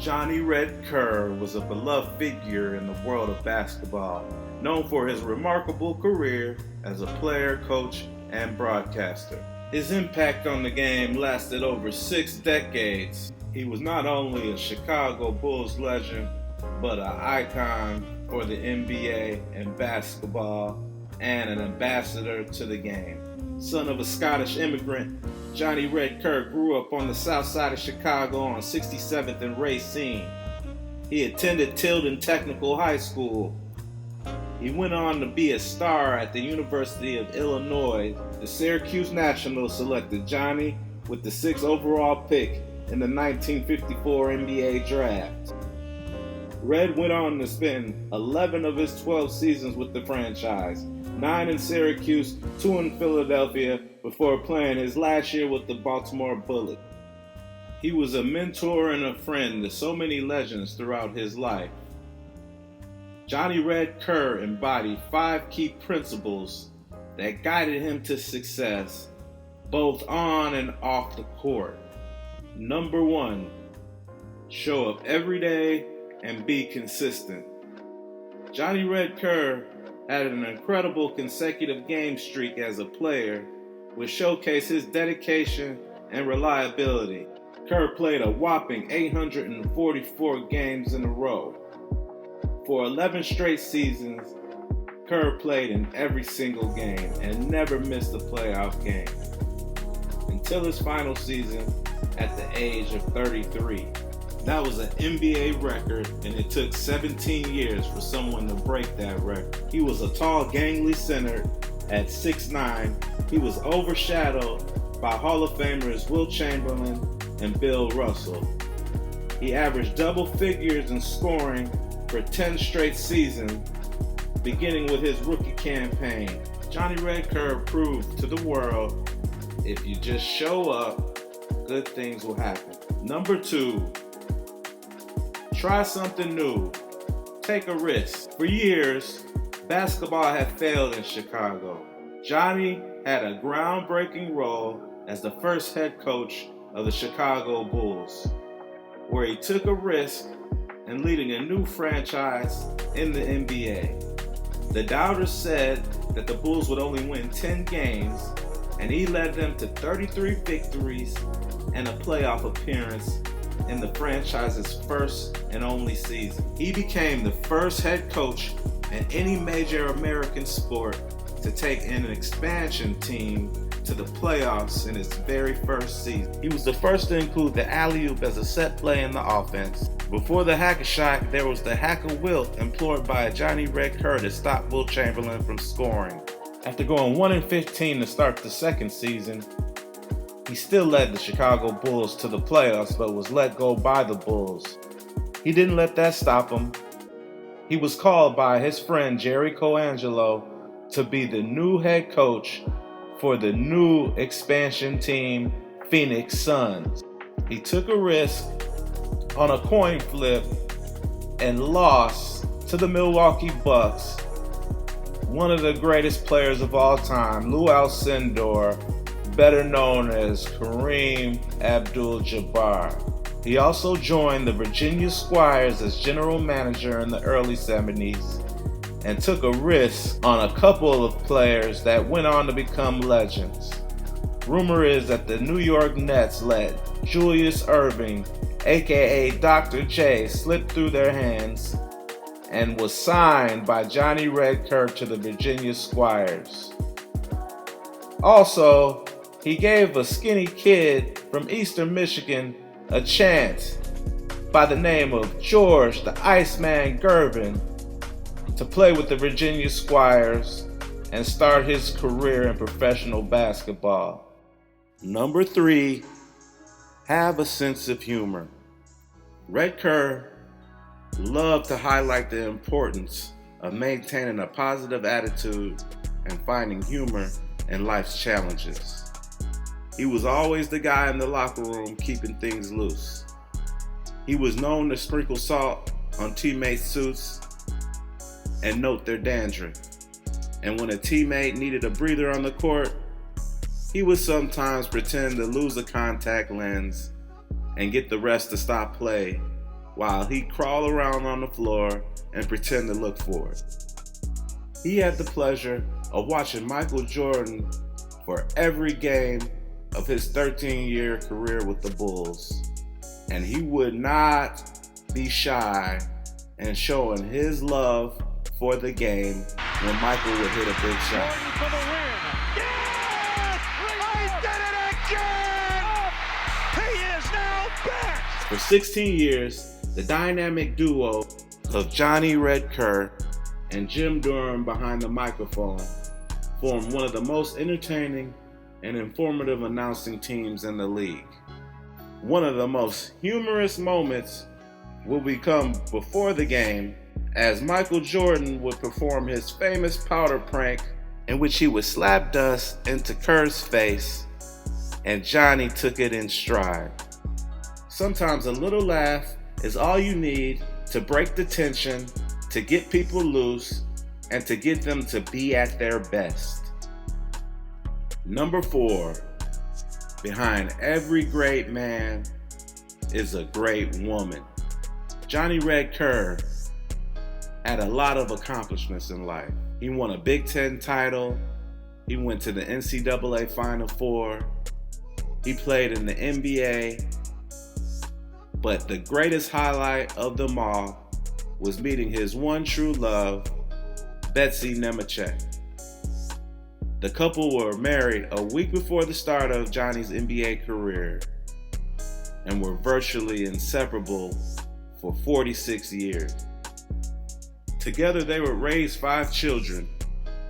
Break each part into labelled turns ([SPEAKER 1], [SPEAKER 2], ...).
[SPEAKER 1] Johnny Red Kerr was a beloved figure in the world of basketball, known for his remarkable career as a player, coach, and broadcaster. His impact on the game lasted over 6 decades. He was not only a Chicago Bulls legend, but an icon for the NBA and basketball, and an ambassador to the game. Son of a Scottish immigrant, Johnny Red Kerr grew up on the south side of Chicago on 67th and Racine. He attended Tilden Technical High School. He went on to be a star at the University of Illinois. The Syracuse Nationals selected Johnny with the 6th overall pick in the 1954 NBA draft. Red went on to spend 11 of his 12 seasons with the franchise, 9 in Syracuse, 2 in Philadelphia, before playing his last year with the Baltimore Bullets. He was a mentor and a friend to so many legends throughout his life. Johnny Red Kerr embodied 5 key principles that guided him to success, both on and off the court. Number 1, show up every day and be consistent. Johnny Red Kerr had an incredible consecutive game streak as a player, which showcased his dedication and reliability. Kerr played a whopping 844 games in a row. For 11 straight seasons, Kerr played in every single game and never missed a playoff game until his final season at the age of 33. That was an NBA record, and it took 17 years for someone to break that record. He was a tall, gangly center at 6'9". He was overshadowed by Hall of Famers Wilt Chamberlain and Bill Russell. He averaged double figures in scoring for 10 straight seasons, beginning with his rookie campaign. Johnny Red Kerr proved to the world, if you just show up, good things will happen. Number 2, try something new. Take a risk. For years, basketball had failed in Chicago. Johnny had a groundbreaking role as the first head coach of the Chicago Bulls, where he took a risk in leading a new franchise in the NBA. The doubters said that the Bulls would only win 10 games, and he led them to 33 victories and a playoff appearance in the franchise's first and only season. He became the first head coach in any major American sport to take an expansion team to the playoffs in his very first season. He was the first to include the alley-oop as a set play in the offense. Before the hack-a-shot, there was the hack-a-wilt employed by Johnny Red Kerr to stop Wilt Chamberlain from scoring. After going 1-15 to start the second season, he still led the Chicago Bulls to the playoffs, but was let go by the Bulls. He didn't let that stop him. He was called by his friend Jerry Colangelo to be the new head coach for the new expansion team, Phoenix Suns. He took a risk on a coin flip and lost to the Milwaukee Bucks, one of the greatest players of all time, Lou Alcindor, better known as Kareem Abdul-Jabbar. He also joined the Virginia Squires as general manager in the early 70s and took a risk on a couple of players that went on to become legends. Rumor is that the New York Nets let Julius Erving, aka Dr. J, slip through their hands and was signed by Johnny Red Kerr to the Virginia Squires. Also, he gave a skinny kid from Eastern Michigan a chance by the name of George the Iceman Gervin to play with the Virginia Squires and start his career in professional basketball. Number 3, have a sense of humor. Red Kerr loved to highlight the importance of maintaining a positive attitude and finding humor in life's challenges. He was always the guy in the locker room keeping things loose. He was known to sprinkle salt on teammates' suits and note their dandruff. And when a teammate needed a breather on the court, he would sometimes pretend to lose a contact lens and get the rest to stop play while he crawled around on the floor and pretend to look for it. He had the pleasure of watching Michael Jordan for every game of his 13-year career with the Bulls, and he would not be shy in showing his love for the game when Michael would hit a big shot.
[SPEAKER 2] Jordan for the win. Yes! He did it again! He is now back!
[SPEAKER 1] For 16 years, the dynamic duo of Johnny Red Kerr and Jim Durham behind the microphone formed one of the most entertaining and informative announcing teams in the league. One of the most humorous moments will become before the game, as Michael Jordan would perform his famous powder prank in which he would slap dust into Kerr's face, and Johnny took it in stride. Sometimes a little laugh is all you need to break the tension, to get people loose, and to get them to be at their best. Number 4, behind every great man is a great woman. Johnny Red Kerr had a lot of accomplishments in life. He won a Big Ten title. He went to the NCAA Final Four. He played in the NBA. But the greatest highlight of them all was meeting his one true love, Betsy Nemechek. The couple were married a week before the start of Johnny's NBA career and were virtually inseparable for 46 years. Together they would raise 5 children,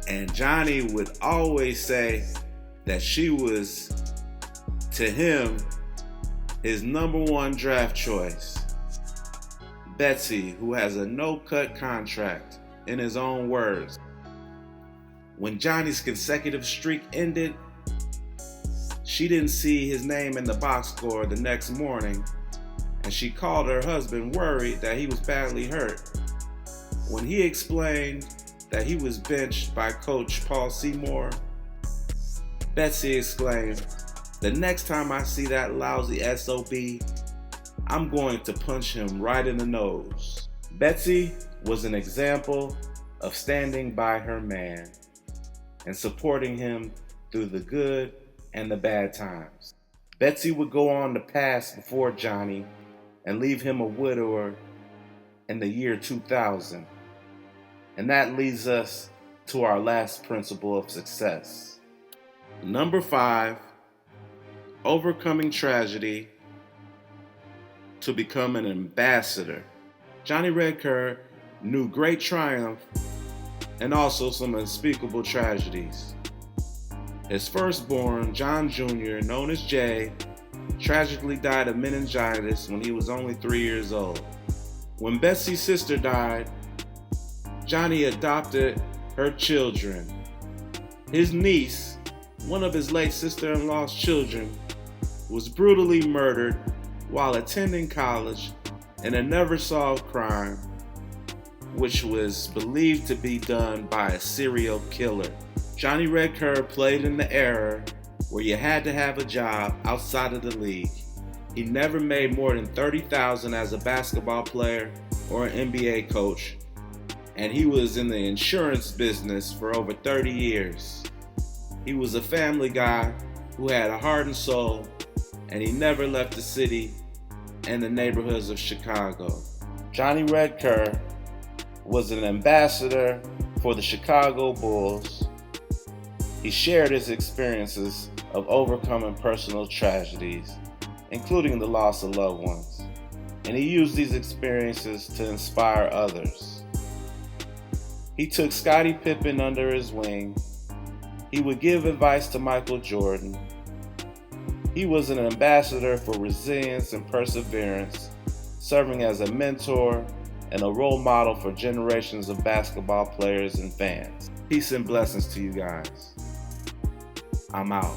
[SPEAKER 1] and Johnny would always say that she was, to him, his number 1 draft choice. Betsy, who has a no-cut contract, in his own words. When Johnny's consecutive streak ended, she didn't see his name in the box score the next morning, and she called her husband worried that he was badly hurt. When he explained that he was benched by Coach Paul Seymour, Betsy exclaimed, "The next time I see that lousy SOB, I'm going to punch him right in the nose." Betsy was an example of standing by her man and supporting him through the good and the bad times. Betsy would go on to pass before Johnny and leave him a widower in the year 2000. And that leads us to our last principle of success. Number 5, overcoming tragedy to become an ambassador. Johnny Red Kerr knew great triumph and also some unspeakable tragedies. His firstborn, John Jr., known as Jay, tragically died of meningitis when he was only 3 years old. When Betsy's sister died, Johnny adopted her children. His niece, one of his late sister-in-law's children, was brutally murdered while attending college in a never-solved crime, which was believed to be done by a serial killer. Johnny Red Kerr played in the era where you had to have a job outside of the league. He never made more than $30,000 as a basketball player or an NBA coach, and he was in the insurance business for over 30 years. He was a family guy who had a heart and soul, and he never left the city and the neighborhoods of Chicago. Johnny Red Kerr was an ambassador for the Chicago Bulls. He shared his experiences of overcoming personal tragedies, including the loss of loved ones, and he used these experiences to inspire others. He took Scottie Pippen under his wing. He would give advice to Michael Jordan. He was an ambassador for resilience and perseverance, serving as a mentor and a role model for generations of basketball players and fans. Peace and blessings to you guys. I'm out.